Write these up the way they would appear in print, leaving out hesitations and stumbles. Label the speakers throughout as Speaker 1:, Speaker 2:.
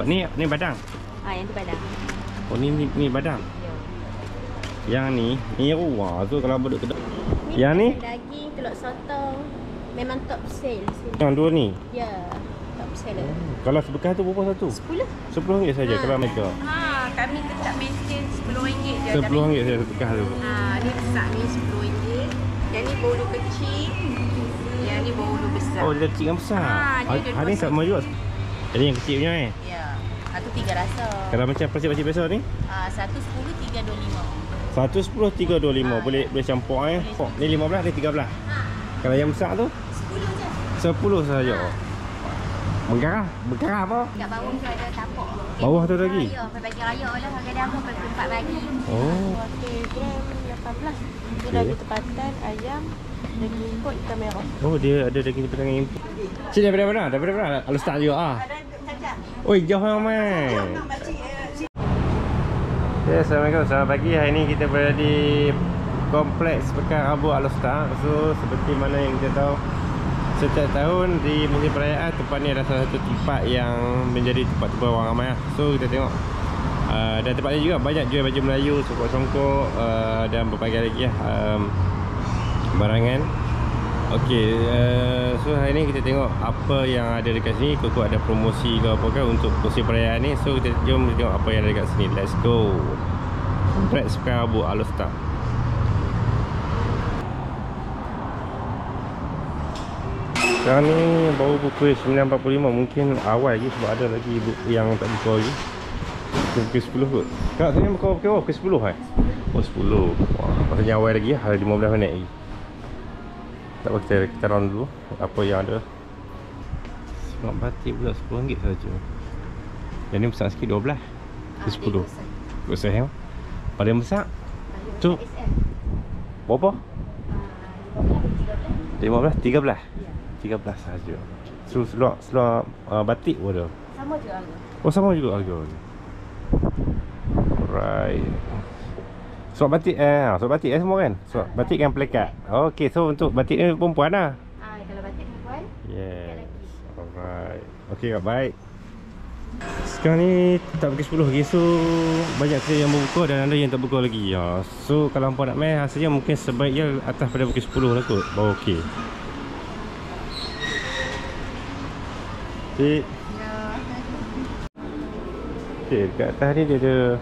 Speaker 1: Ni badang.
Speaker 2: Yang tu badang.
Speaker 1: Oh ni badang.
Speaker 2: Ya.
Speaker 1: Yang ni wah tu kalau beduk kedai. Yang ni
Speaker 2: daging, telur sotong. Memang top sale sini.
Speaker 1: yang dua ni.
Speaker 2: Ya, top seller.
Speaker 1: Kalau sebekah tu berapa satu?
Speaker 2: 10.
Speaker 1: RM10 saja kalau mereka.
Speaker 2: Kami tetap maintain RM10 je.
Speaker 1: RM10 saja sebekah tu.
Speaker 2: Ni besar ni RM10. Yang ni bolu kecil. Yang ni bolu besar.
Speaker 1: Oh, dia kecil dan besar.
Speaker 2: Dia
Speaker 1: Hari ni sama juga. Jadi yang kecil punya
Speaker 2: Ya. Itu 3 rasa.
Speaker 1: Kalau macam pasir-pasir biasa ni?
Speaker 2: Satu 10 325.
Speaker 1: Satu 10 325. Boleh campur Ni 15 ni 13. Kalau yang besar tu
Speaker 2: 10 je.
Speaker 1: 10 saja. Bergarah apa?
Speaker 2: Kat bawah tu ada tapak.
Speaker 1: Bawah tu lagi?
Speaker 2: Ya, bagi raya lah. Kadang-kadang aku 4 bagi.
Speaker 1: Oh.
Speaker 2: Okey, gram 18. Dia daging tempatan, ayam, daging import, ikan merah.
Speaker 1: Oh, dia ada daging tempatan yang import. Cik daripada mana? Daripada mana? Al-Ustaz juga Oi, jauh ramai. Okay, Assalamualaikum. Selamat pagi. Hari ni kita berada di Kompleks Pekan Rabu Al-Ustaz. So, seperti mana yang kita tahu, setiap tahun di musim perayaan tempat ni adalah salah satu tempat yang menjadi tempat orang ramai lah. So, kita tengok dan tempat ni juga banyak jual baju Melayu, songkok-songkok dan berbagai lagi lah barangan. Okey, so hari ni kita tengok apa yang ada dekat sini. Kok ada promosi ke apa kan untuk musim perayaan ni. So jom kita tengok apa yang ada dekat sini. Let's go. Kompleks Pekan Rabu Al-Ustaz. Sekarang ni baru pukul 9.45. Mungkin awal lagi sebab ada lagi yang tak buka lagi. Pukul 10 kot. Kak, sini buka pukul 10 kan? Oh 10. Wah, maksudnya awal lagi lah. Ada 15 minit lagi. Tak apa, kita round dulu apa yang ada. Semak batik pula RM10 saja. Yang ni besar sikit 12 ke 10. Besar yang paling besar tu berapa? 15, 13 saja. So seluar batik pun ada.
Speaker 2: Sama je harga.
Speaker 1: Oh sama juga harga. Alright. Surat batik surat batik semua kan? Surat batik kan plekat. Okey, so untuk batik ni perempuan lah.
Speaker 2: Kalau batik perempuan.
Speaker 1: Yes. Alright. Okey, baik. Sekarang ni tak pukul 10 lagi. So banyak kedai yang berbuka dan ada yang tak buka lagi. So kalau hampa nak main hasilnya mungkin sebaiknya atas pada pukul 10 lah kot. Baru okey. Cik. Okey, dekat atas ni dia ada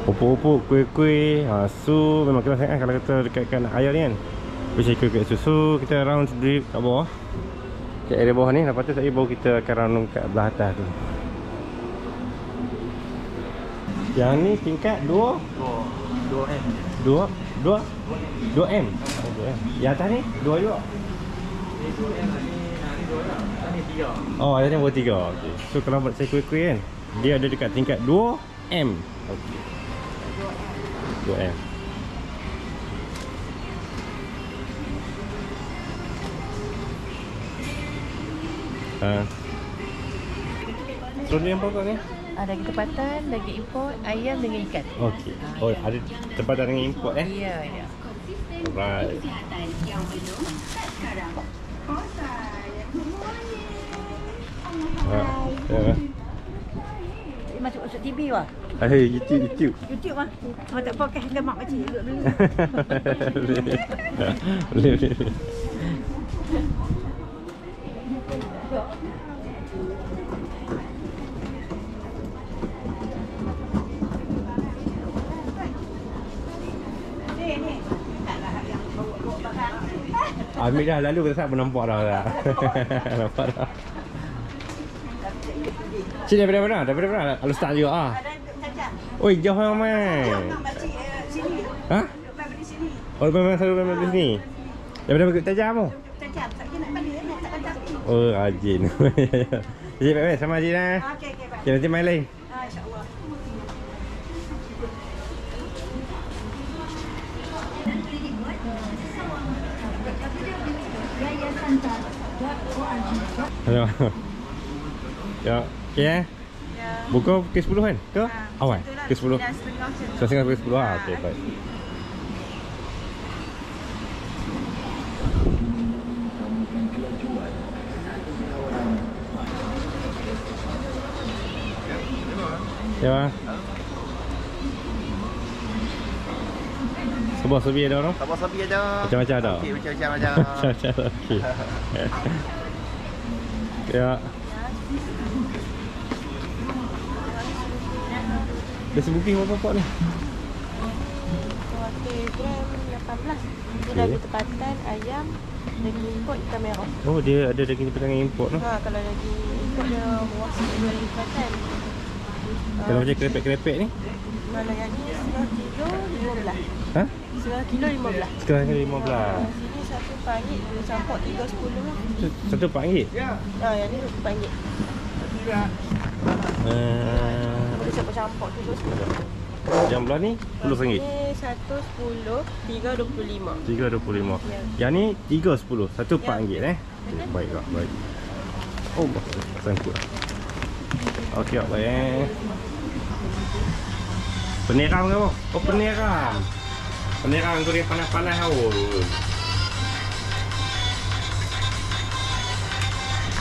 Speaker 1: opok-opok, kuih-kuih. So memang kena sangat kalau kita dekatkan ayam ni kan. Bisa kuih-kuih susu. Kita round sendiri kat bawah, kat area bawah ni. Lepas tu tadi baru kita akan round kat belah atas tu. Yang ni tingkat 2M. 2M. Yang atas ni 2 juga. Oh, atas ni baru 3. Okey. So kalau buat saya kuih-kuih kan, dia ada dekat tingkat 2M. Okey. 2M. So ni apa ni?
Speaker 2: Daging tempatan, daging import, ayam dengan ikan.
Speaker 1: Okey. Oh, ada tempatan dengan import
Speaker 2: Ya.
Speaker 1: Alright.
Speaker 2: Masuk TV wah.
Speaker 1: YouTube.
Speaker 2: YouTube mah. Kalau tak pakai harga mak kecil duduk beli.
Speaker 1: Boleh. Ambil dah lalu kita pun nampak dah. Nampak dah. Cik daripada mana? Daripada mana? Al-Ustaz juga Oi, jauh ramai. Ha? Oh, memang selalu main di sini. Daripada Bukit Tajam tu?
Speaker 2: Tajam, tak nak balik nak tak kata.
Speaker 1: Oh, rajin. Cik baik-baik sama Cik dah.
Speaker 2: Okey, baik.
Speaker 1: Cik nanti main lain.
Speaker 2: Insya-Allah.
Speaker 1: Hello. Ya, okey Ya. Buka pukul 10 kan? Ke? Awal? Pukul 10. 9:30 pukul 10. Okey, baik. Ya. Sebuah sebi ada orang?
Speaker 3: Sabah sapi ada.
Speaker 1: Macam-macam ada.
Speaker 3: Okey, macam-macam ada.
Speaker 1: Macam-macam ada. Okey. Ya. Biasa booking berapa pak ni?
Speaker 2: Okey, gram 18. Dia
Speaker 1: Okey.
Speaker 2: daging tempatan, ayam, daging import, ikan merah.
Speaker 1: Oh, dia ada daging pegangan import tu.
Speaker 2: Ha, kalau daging import dia murah sikit daging tempatan.
Speaker 1: Kalau macam krepek-krepek ni?
Speaker 2: Kalau yang ni setengah kilo 15.
Speaker 1: Ha?
Speaker 2: Setengah kilo 15.
Speaker 1: Sekarang ni 15.
Speaker 2: Sini satu panggit dia campur 3.10 lah.
Speaker 1: Satu RM4.
Speaker 2: Ha, yang ni satu panggit. Boleh campur-campur 3.10.
Speaker 1: Yang belah ni RM10.
Speaker 2: Ni 1.10, 3.25.
Speaker 1: 3.25.
Speaker 2: Ya.
Speaker 1: Yang ni 3.10. Satu
Speaker 2: Ya.
Speaker 1: RM4 eh. Okay, baik kak, baik. Oh, sangkut. Okey kak, baik eh. Peneram ke apa? Oh, peneram. Peneram goreng panas-panas tau.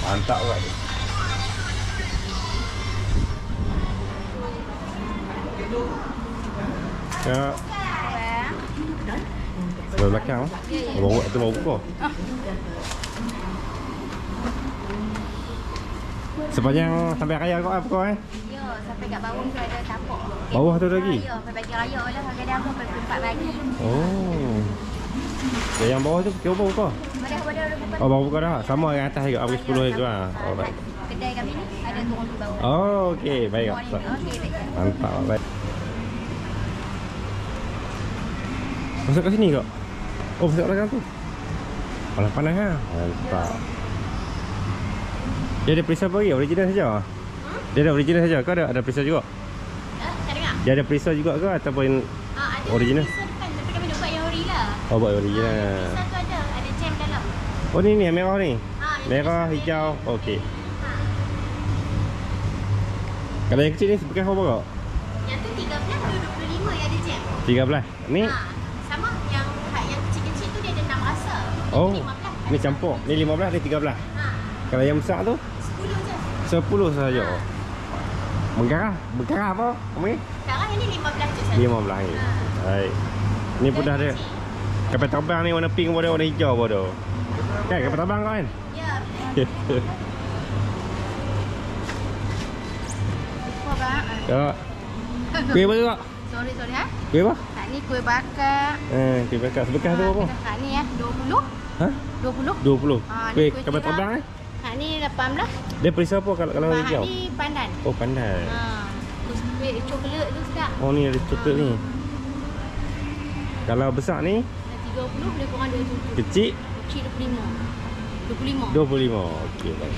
Speaker 1: Mantap kak tu. Ya. Sebelah belakang. Bawa tu bawa buka. Sepanjang sampai raya kau apa kau eh?
Speaker 4: Ya, sampai kat bawah tu ada tapak.
Speaker 1: Bawah tu lagi?
Speaker 4: Ya, sampai bagi raya lah. Kadang-kadang aku sampai 4 pagi.
Speaker 1: Oh. Yang bawah tu kira apa buka?
Speaker 4: Pada buka.
Speaker 1: Oh, baru buka dah. Sama dengan atas juga. Habis 10 itu ah. Alright.
Speaker 4: Kedai kami ni ada turun ke bawah.
Speaker 1: Oh, okey. Baik kak.
Speaker 4: Okey, baik.
Speaker 1: Mantap, baik. Masuk kat sini kak? Oh, masuk belakang tu. Panas-panas ha? Mantap. Dia ada perisa apa lagi? Original saja? Dia ada original saja ke ada perisa juga?
Speaker 4: Tak dengar?
Speaker 1: Dia ada perisa juga ke ataupun
Speaker 4: Ada
Speaker 1: original?
Speaker 4: pisau depan tapi kami nak buat yang ori lah.
Speaker 1: Oh, buat original.
Speaker 4: Pisau tu ada jam dalam.
Speaker 1: Oh, ni yang merah ni?
Speaker 4: Yang
Speaker 1: Merah,
Speaker 4: pisau
Speaker 1: hijau.
Speaker 4: ni.
Speaker 1: Okey.
Speaker 4: Ha.
Speaker 1: Kalau yang kecil ni bekas apa kak?
Speaker 4: Yang tu 13 tu 25 yang ada jam.
Speaker 1: 13. Ni?
Speaker 4: Sama yang kecil-kecil tu dia ada 6 rasa.
Speaker 1: Oh,
Speaker 4: Yang 15
Speaker 1: ni
Speaker 4: ada
Speaker 1: campur. Ni 15, ni 13.
Speaker 4: Ha.
Speaker 1: Kalau yang besar tu?
Speaker 4: 10 je.
Speaker 1: 10 saja. Bergarah? Bergarah apa? Kami?
Speaker 4: Sekarang yang ni 15 je saja.
Speaker 1: 15 ni. Baik. Ni pun dah ada. Kapal terbang ni warna pink pun ada, warna hijau pun ada. Kan kapal terbang kau kan?
Speaker 4: Ya. Lupa bang.
Speaker 1: Kak. Kuih apa tu kak?
Speaker 4: Sorry ha.
Speaker 1: Kuih apa?
Speaker 4: Hak ni kuih bakar.
Speaker 1: Kuih bakar. Sebekas tu apa?
Speaker 4: Hak ni ya 20.
Speaker 1: Ha?
Speaker 4: 20.
Speaker 1: 20.
Speaker 4: Ah, ni
Speaker 1: Kuih
Speaker 4: kuih
Speaker 1: kapal
Speaker 4: tiram.
Speaker 1: terbang eh?
Speaker 4: Hak ni 18.
Speaker 1: Dia perisa apa kalau warna hijau?
Speaker 4: Hak ni pandan.
Speaker 1: Oh, pandai.
Speaker 4: Terus kuih coklat tu sedap.
Speaker 1: Oh, ni ada coklat ni. Kalau besar ni,
Speaker 4: 30 boleh kurang 27.
Speaker 1: kecil
Speaker 4: Kecil 25.
Speaker 1: 25. Okey, baik.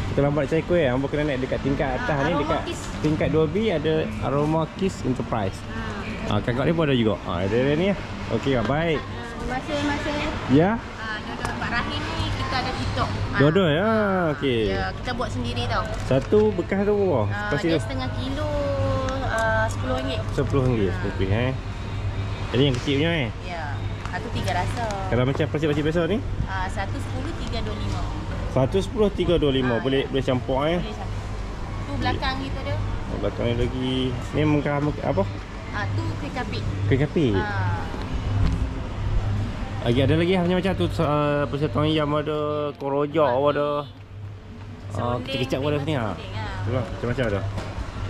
Speaker 1: Kita lambat cari kuih, hangpa kena naik dekat tingkat atas ni,
Speaker 4: Aroma
Speaker 1: dekat
Speaker 4: Kiss.
Speaker 1: tingkat 2B ada Aroma Kiss Enterprise. Kakak ni pun ada juga. Ada ni ya. Okey, kak, baik.
Speaker 4: Masa
Speaker 1: Ya.
Speaker 4: dua-dua Pak Rahim ni kita ada kitok.
Speaker 1: Dua-dua ya. Okey.
Speaker 4: Ya, kita buat sendiri tau.
Speaker 1: Satu bekas tu berapa? Kasih
Speaker 4: Dia
Speaker 1: tu.
Speaker 4: setengah kilo RM10.
Speaker 1: RM10 sepuluh Jadi yang kecil punya
Speaker 4: Ya. Itu 3 rasa.
Speaker 1: Kalau macam pasir-pasir biasa ni?
Speaker 4: 110 325.
Speaker 1: 110 325 boleh campur
Speaker 4: Boleh satu. Tu belakang kita dia.
Speaker 1: Belakang ni lagi. Ni muka apa?
Speaker 4: Tu kuih kapit.
Speaker 1: Kuih kapit. Lagi ada lagi macam tu pasir tong ayam ada, korojak ada. Kecil-kecil pun ada sini ah. Itulah macam-macam ada.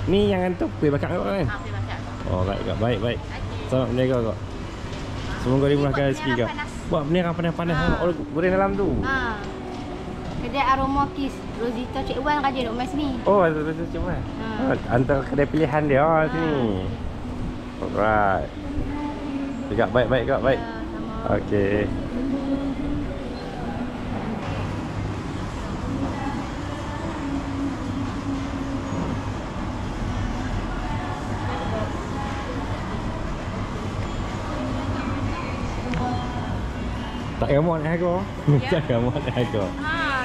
Speaker 1: Ni yang tu kuih bakar kau kan?
Speaker 4: Kuih bakar.
Speaker 1: Oh, baik. Selamat menjaga kau. Semoga dimurahkan rezeki kau. Buat bendera panas-panas. Oh, goreng dalam tu.
Speaker 4: Kedai Aroma Kiss. Rosita Cik Wan raja duk mai sini.
Speaker 1: Oh, ada macam mana? Antara kedai pilihan dia sini. Alright. Tegak baik kak, baik. Okey. Tak ramah nak harga. Tak ramah nak harga.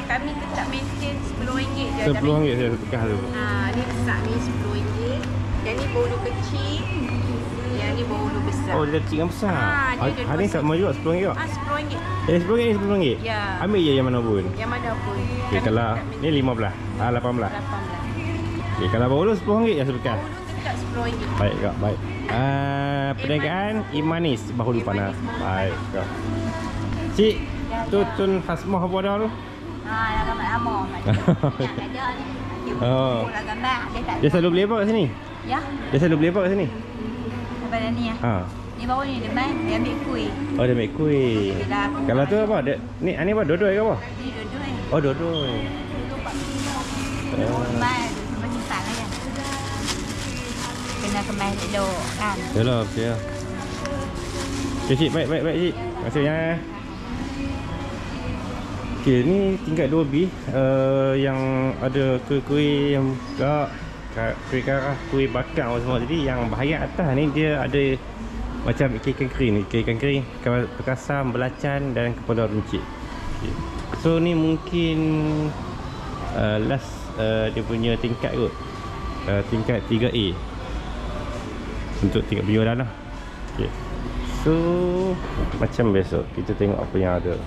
Speaker 2: Kami tetap maintain RM10 je.
Speaker 1: RM10 saya bekas tu.
Speaker 2: Ni besar ni RM10. Yang ni bolu kecil. Yang ni bolu besar.
Speaker 1: Oh, dia kecil dengan besar.
Speaker 4: Ah,
Speaker 1: Hari ni sama juga RM10 juga.
Speaker 2: RM10.
Speaker 1: RM10 ni RM10.
Speaker 2: Ya.
Speaker 1: Ambil je yang mana pun.
Speaker 2: Yang mana pun.
Speaker 1: Okay, kalau ni 15. 18.
Speaker 2: 18.
Speaker 1: Okay, kalau baru RM10 ya sebekas.
Speaker 2: Baulu tu dekat RM10.
Speaker 1: Baik kak, baik. Perniagaan Imanis Bahulu Panas. Baik kak. Cik, tu Tun Hasmah apa dah tu?
Speaker 4: Yang gambar lama. Yang ada ni.
Speaker 1: Oh.
Speaker 4: Bola gambar. Dia tak
Speaker 1: Dia selalu beli apa kat sini?
Speaker 4: Ya.
Speaker 1: Dia selalu beli apa kat sini?
Speaker 4: Daripada ni ya.
Speaker 1: Ha.
Speaker 4: Ni baru ni dia main. Dia ambil kuih.
Speaker 1: Oh, dia make kuih. Kalau tu apa? Ni apa? Dodoi ke apa?
Speaker 4: Ni dua-dua.
Speaker 1: Oh, dodoi.
Speaker 4: Main. Sampai simpan aja. Kena kemas elok kan.
Speaker 1: Yalah, betul lah. Okay, cik. Baik, cik. Terima kasih ya. Okay, ni tingkat 2B. Yang ada kuih-kuih yang kuih karah, kuih bakar semua. Jadi yang bahagian atas ni dia ada macam ikan kering, perkasam, belacan dan kepala runcit. Okay. So ni mungkin last dia punya tingkat kot. Tingkat 3A untuk tingkat penjualan lah. Okay. So macam besok kita tengok apa yang ada.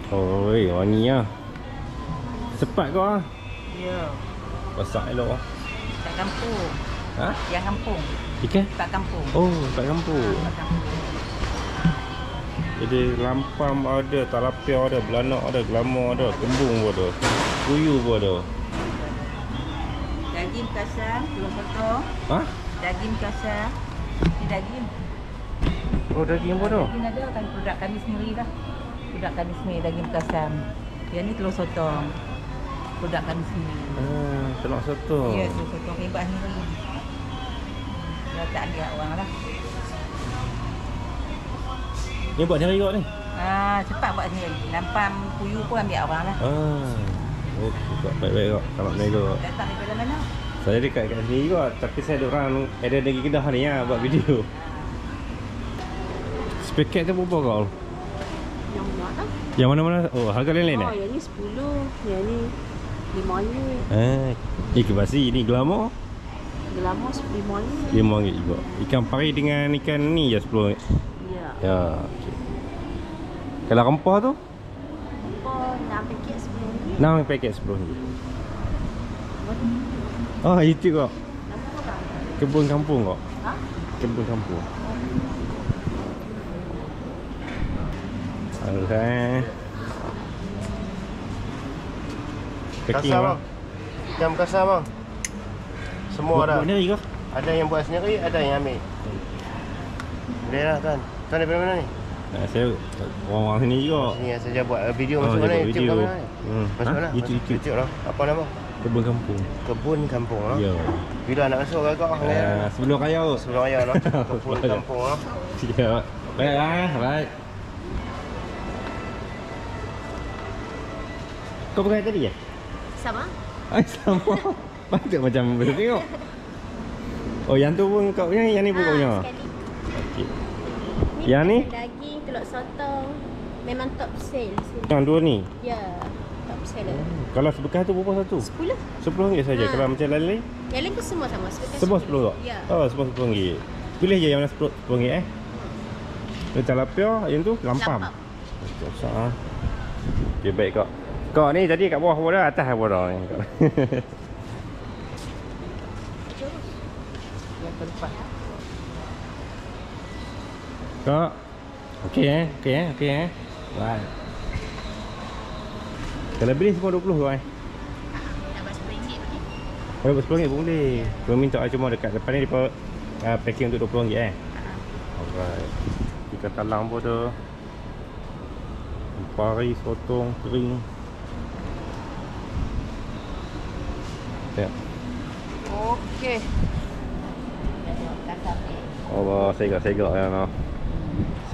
Speaker 1: Oh, wangi lah. Cepat kau lah.
Speaker 2: Ya.
Speaker 1: Masak elok lah.
Speaker 2: Kat kampung.
Speaker 1: Ha?
Speaker 2: Yang kampung.
Speaker 1: Ikan?
Speaker 2: Kat kampung.
Speaker 1: Oh, kat kampung.
Speaker 2: Kat kampung.
Speaker 1: Jadi lampam ada, talapia ada, belanak ada, gelama ada, kembung pun ada, kuyu pun ada.
Speaker 2: Daging kasar, telur potong.
Speaker 1: Ha?
Speaker 2: Daging kasar. Ni daging.
Speaker 1: Oh, daging pun ada?
Speaker 2: Daging ada kan produk kami sendiri lah. Produk kami sendiri daging kasar. Yang ni telur sotong. Produk kami sendiri.
Speaker 1: Telur sotong.
Speaker 2: Ya, telur sotong hebat sendiri. Dah tak ada orang lah.
Speaker 1: Ni buat sendiri kot ni?
Speaker 2: Cepat buat sendiri. Lampam kuyu pun ambil orang lah.
Speaker 1: Oh, baik-baik kot. Selamat menego kot.
Speaker 2: Datang daripada mana?
Speaker 1: Saya dekat sini kot. Tapi saya ada orang ada negeri Kedah ni ya, buat video. Sepaket tu berapa kau?
Speaker 3: Yang mana tu?
Speaker 1: Yang mana-mana? Oh, harga lain-lain
Speaker 3: Oh, yang ni 10, yang ni RM5.
Speaker 1: Ikan basi ni gelama
Speaker 3: Gelama RM5.
Speaker 1: RM5 juga. Ikan pari dengan ikan ni je RM10.
Speaker 3: Ya.
Speaker 1: Ya, okey. Kalau rempah tu?
Speaker 3: Oh, 6 paket RM10.
Speaker 1: 6 paket RM10. Oh, itu kok.
Speaker 3: Nama apa?
Speaker 1: Kebun kampung kok.
Speaker 3: Ha?
Speaker 1: Kebun kampung. Alright. Packing
Speaker 5: Kasar
Speaker 1: bang.
Speaker 5: bang. Jam kasar bang. Semua ada.
Speaker 1: Buat sendiri ke?
Speaker 5: Ada yang buat sendiri, ada yang ambil. Boleh lah tuan. Tuan daripada mana ni?
Speaker 1: Saya orang-orang sini juga.
Speaker 5: Sini saja buat video
Speaker 1: Oh,
Speaker 5: masuk
Speaker 1: dia
Speaker 5: mana?
Speaker 1: buat
Speaker 5: YouTube
Speaker 1: video.
Speaker 5: kat mana ni? Masuk mana?
Speaker 1: YouTube.
Speaker 5: YouTube lah. Apa nama?
Speaker 1: Kebun kampung.
Speaker 5: Kebun Kampung lah.
Speaker 1: Ya.
Speaker 5: Bila nak masuk agak
Speaker 1: Sebelum raya.
Speaker 5: sebelum raya lah. Kebun Kampung lah.
Speaker 1: Ya. Baiklah, baik. Kau pakai tadi ya?
Speaker 3: Sama?
Speaker 1: Sama. Patut macam boleh tengok. Oh, yang tu pun kau punya, yang ni pun kau punya.
Speaker 3: Sekali.
Speaker 1: Okey.
Speaker 3: Ni
Speaker 1: Yang ni?
Speaker 3: daging, telur sotong. Memang top sale.
Speaker 1: Yang dua ni.
Speaker 3: Ya, top seller.
Speaker 1: Kalau sebekas tu berapa satu?
Speaker 3: 10.
Speaker 1: RM10 saja. Kalau macam lain-lain?
Speaker 3: Yang lain pun semua sama.
Speaker 1: Semua RM10 tak?
Speaker 3: Ya.
Speaker 1: Oh, semua RM10. Pilih je yang mana RM10 Ini talapia, yang tu lampam. Besar ah. Okey, baik kak. Kak ni tadi kat bawah apa dah? Atas apa dah ni?
Speaker 2: Yang keempat.
Speaker 1: Kak. Okey okey. Baik. Kalau beli semua 20 kau
Speaker 3: Dapat RM10 boleh?
Speaker 1: Kalau RM10 pun boleh. Kau minta cuma dekat depan ni dia packing untuk RM20 Alright. Ikan talang pun ada. Pari, sotong, kering. Tengok.
Speaker 2: Okey.
Speaker 1: Oh, segak-segak ya no.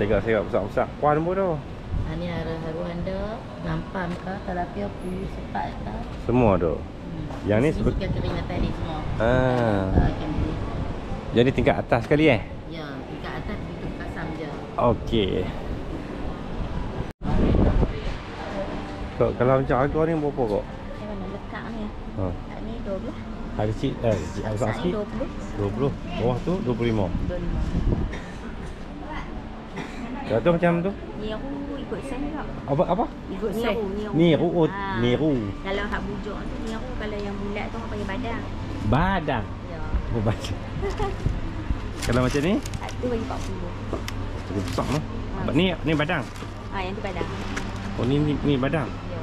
Speaker 1: Segak-segak besar-besar. Kuan pun dah.
Speaker 2: Ni haru anda, lampam ke, talapia kuyu sepat ke.
Speaker 1: Semua ada. Yang ni
Speaker 2: Ikan kering atas ni semua. Ikan kering.
Speaker 1: Jadi tingkat atas sekali
Speaker 2: Ya, tingkat atas begitu kasam je.
Speaker 1: Okey. Kok kalau macam harga ni berapa kok?
Speaker 3: Yang mana letak ni?
Speaker 1: Ha.
Speaker 3: Tak ni 12.
Speaker 1: Harga kecil besar
Speaker 3: Tak ni
Speaker 1: sikit.
Speaker 3: 20.
Speaker 1: 20. Bawah tu 25.
Speaker 3: 25.
Speaker 1: Kalau tu macam tu.
Speaker 3: Niru ikut sen juga.
Speaker 1: Apa?
Speaker 3: Ikut niru.
Speaker 1: Niru. Oh,
Speaker 3: Ha.
Speaker 1: niru.
Speaker 3: Kalau hak bujuk tu niru, kalau yang bulat tu orang panggil badang.
Speaker 1: Badang.
Speaker 3: Ya.
Speaker 1: Oh, badang. Kalau macam ni,
Speaker 3: Hak tu bagi 40.
Speaker 1: cukup besar tu. Ni badang.
Speaker 3: Yang tu badang.
Speaker 1: Oh, ni badang.
Speaker 3: Ya.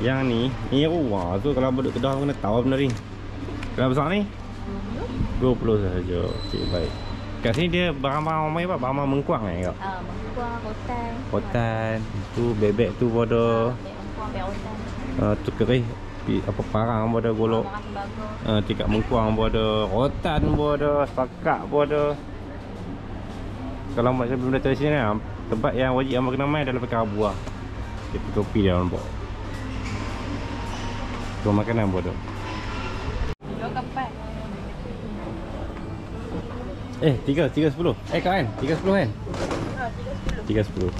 Speaker 1: Yang ni niru. Tu kalau duduk Kedah kena tahu benda ni. Kalau besar ni 20 sahaja. Okey, baik. Kat sini dia barang-barang ramai apa? Barang mengkuang kau.
Speaker 3: Mengkuang, rotan.
Speaker 1: Rotan, tu bebek tu bodoh.
Speaker 3: Beg mengkuang, beg rotan.
Speaker 1: Tu kerih apa parang bodoh golok.
Speaker 3: Barang tembaga.
Speaker 1: Tingkat mengkuang bodoh, rotan bodoh, sakak bodoh. Kalau macam belum datang sini ni, tempat yang wajib hamba kena main adalah perkara buah. Kopi dia nampak. Tu makanan bodoh.
Speaker 2: Dua kapat.
Speaker 1: 3.10. Kan? 3.10 kan? 3.10.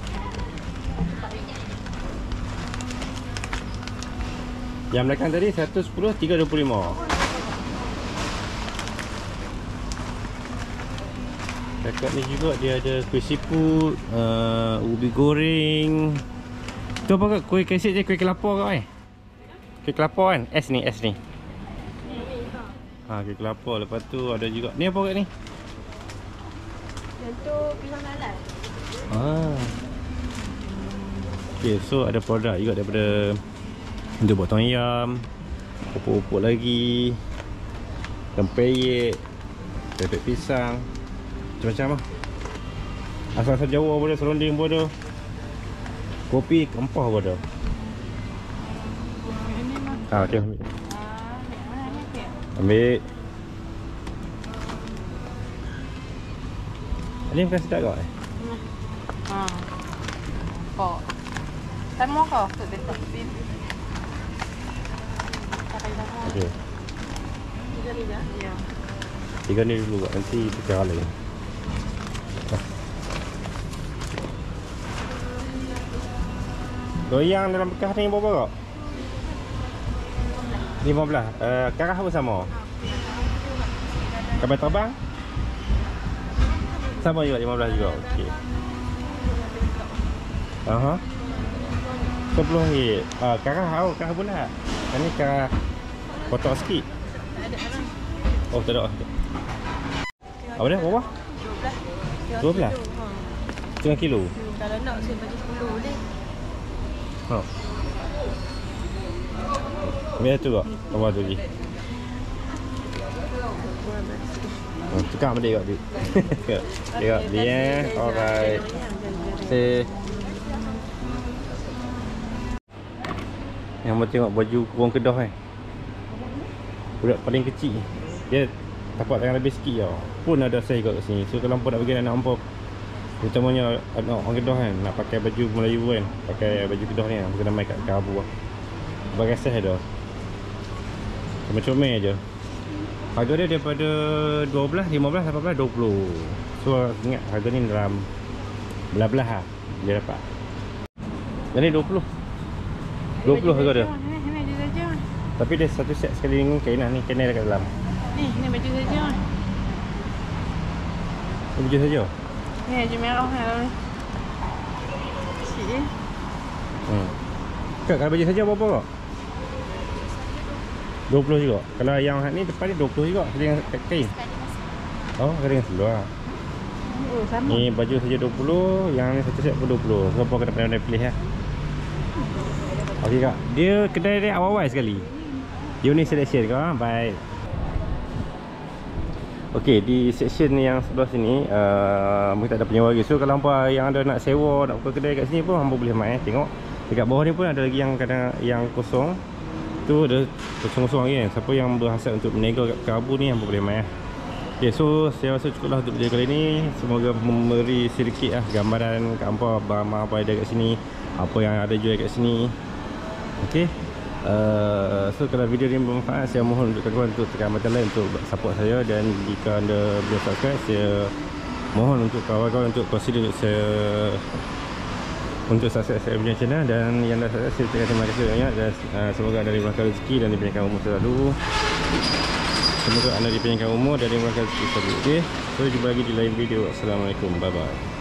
Speaker 1: Yang belakang tadi 110, 3.25. Dekat ni juga dia ada kuih siput, ubi goreng. Tu apa kak? Kuih kesik je, kuih kelapa kak Kuih kelapa kan? S ni. Kuih kelapa. Lepas tu ada juga. Ni apa kak ni?
Speaker 3: Yang tu pisang lalai.
Speaker 1: Okay, so ada produk juga daripada untuk buat tom yam, pupuk-pupuk lagi, tempeyek, pepek pisang, macam-macam lah. Asal-asal Jawa bodoh, serunding bodoh, kopi kempah bodoh. Okay, ambil. Ambil. Ini bukan sedap kau
Speaker 2: Kok. Sama kau tu dekat sini.
Speaker 1: Okay.
Speaker 3: 3 ni dah.
Speaker 2: Ya.
Speaker 1: 3 ni dulu kak, nanti tukar lagi. Loyang dalam bekas ni berapa kak? 15. Karah pun sama? Kapal terbang? Sama juga 15 juga. Okey. RM10. Karah pula. Yang ni karah kotak sikit. Oh, tak ada. Apa dia? Berapa? 12. 12? Setengah kilo.
Speaker 3: Kalau nak saya bagi 10 boleh.
Speaker 1: Ambil tu kak. Apa tu lagi? Tukar sama dia kak. Tengok dia. Alright. Say. Yang mau tengok baju kurung Kedah budak paling kecil. Dia tapak tangan lebih sikit tau. Pun ada saiz kat sini. So kalau hampa nak bagi anak hampa, utamanya anak orang Kedah kan, nak pakai baju Melayu kan, pakai baju Kedah ni, hampa kena main kat Abu lah. Bagai saiz ada. Comel-comel je. Harga dia daripada 12, 15, 18, 20. So ingat harga ni dalam belah-belah lah dia dapat. Yang ni 20. 20 harga dia.
Speaker 2: Ni baju saja.
Speaker 1: Tapi dia satu set sekali dengan kain lah ni, kain dekat dalam.
Speaker 2: Ni baju saja.
Speaker 1: Ni baju saja.
Speaker 2: Ni baju merah ni. Kecil je.
Speaker 1: Kak, kalau baju saja berapa kak? 20 juga. Kalau yang ni depan ni 20 juga dengan kain. Oh, dengan seluar.
Speaker 2: Oh, sama.
Speaker 1: Ni baju saja 20, yang ni satu set pun 20. So apa kena pandai pilih ya. Okey kak, dia kedai dia awal-awal sekali. Unit selection kak, baik. Okey, di section yang sebelah sini mungkin tak ada penyewa lagi. So kalau hampa yang ada nak sewa, nak buka kedai kat sini pun hampa boleh main tengok. Dekat bawah ni pun ada lagi yang kadang yang kosong. Tu ada kosong-kosong lagi kan. Siapa yang berhasrat untuk berniaga kat Abu ni hampa boleh main. Okay, so saya rasa cukuplah untuk video kali ni. Semoga memberi sedikit lah gambaran kat hampa barang-barang apa ada kat sini, apa yang ada jual kat sini. Okay. So kalau video ni bermanfaat, saya mohon untuk kawan-kawan untuk tekan button like untuk support saya. Dan jika anda belum subscribe, saya mohon untuk kawan-kawan untuk consider untuk subscribe saya punya channel. Dan yang dah subscribe, saya ucapkan terima kasih banyak. Dan semoga anda diberikan rezeki dan diberikan umur selalu. Semoga anda diberikan umur dan diberikan rezeki selalu. Okay. So jumpa lagi di lain video. Assalamualaikum. Bye bye.